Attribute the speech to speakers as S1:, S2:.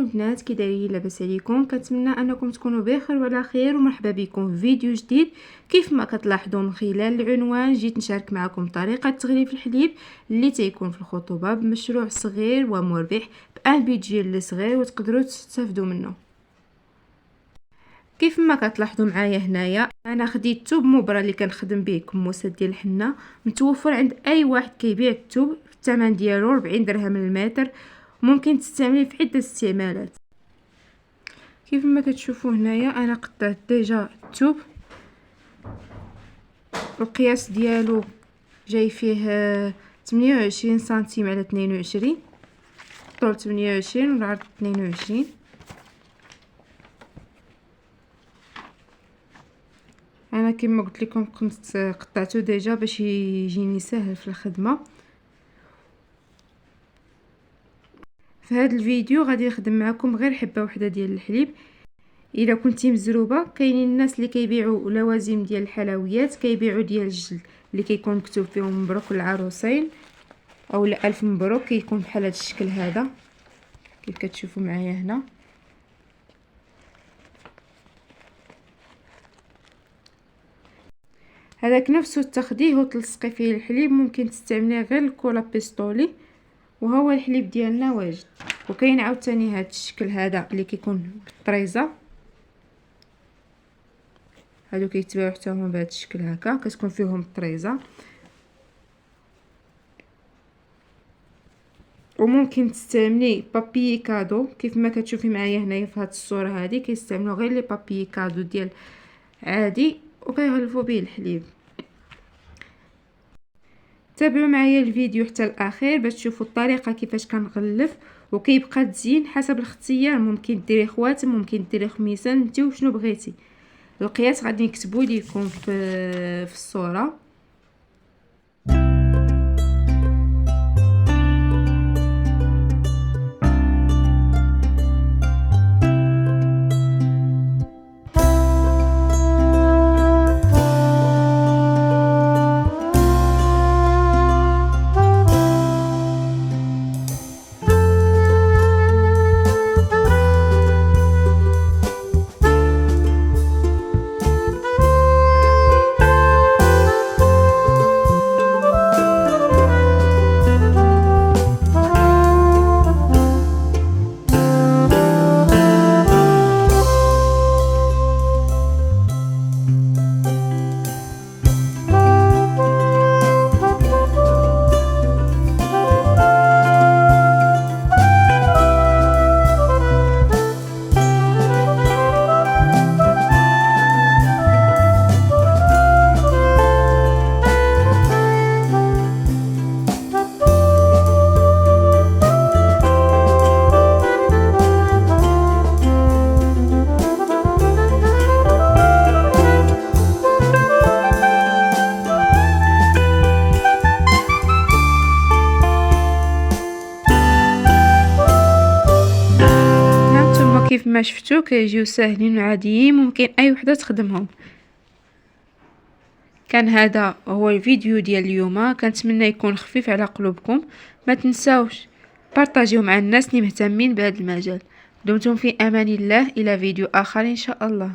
S1: البنات، كي دايرين؟ لاباس عليكم؟ كنتمنى انكم تكونوا بخير وعلى خير، ومرحبا بكم في فيديو جديد. كيف ما كتلاحظوا من خلال العنوان، جيت نشارك معكم طريقه تغليف الحليب اللي تيكون في الخطوبه بمشروع صغير ومربح بان بيدجي اللي صغير وتقدروا تستافدوا منه. كيف ما كتلاحظوا معايا هنايا، انا خديت الثوب مبرى اللي كنخدم به كموسه ديال الحنه، متوفر عند اي واحد كيبيع الثوب. الثمن ديالو 40 درهم للمتر، ممكن تستعمليه في عده استعمالات. كيف ما كتشوفوا هنايا انا قطعت ديجا الثوب. القياس ديالو جاي فيه 28 سنتيم على 22، طول 28 والعرض 22. انا كما قلت لكم كنت قطعته ديجا باش يجيني سهل في الخدمه. في هذا الفيديو غادي نخدم معكم غير حبه وحده ديال الحليب. الا كنتي مزروبه، كاينين الناس اللي كيبيعوا لوازم ديال الحلويات، كيبيعوا ديال الجلد اللي كيكون مكتوب فيهم مبروك العروسين او لا الف مبروك، كيكون بحال هذا الشكل هذا كيف كتشوفوا معايا هنا. هذاك نفسه تاخديه وتلصقي فيه الحليب، ممكن تستعمليه غير الكولا بيستولي وهو الحليب ديالنا واجد. وكاين عاوتاني هذا الشكل هذا اللي كيكون بالطريزه، هادو كيتباعوا حتى هما بهذا الشكل هكا، كتكون فيهم الطريزه. وممكن تستعملي بابي كادو كيف ما كتشوفي معايا هنايا في هذه الصوره هذه، كيستعملوا غير لي بابي كادو ديال عادي وكيغلفوا به الحليب. تابعوا معايا الفيديو حتى الاخير باش تشوفوا الطريقه كيفاش كنغلف، وكيبقى تزيين حسب الاختيار. ممكن ديري خواتم، ممكن ديري خميسان، انت وشنو بغيتي. القياس غادي نكتبوا لكم في الصوره. كيف ما شفتوا كيجيو ساهلين وعاديين، ممكن اي وحده تخدمهم. كان هذا هو الفيديو ديال اليوم، كنتمنى يكون خفيف على قلوبكم. ما تنساوش بارطاجيو مع الناس اللي مهتمين بهذا المجال. دمتم في امان الله، الى فيديو اخر ان شاء الله.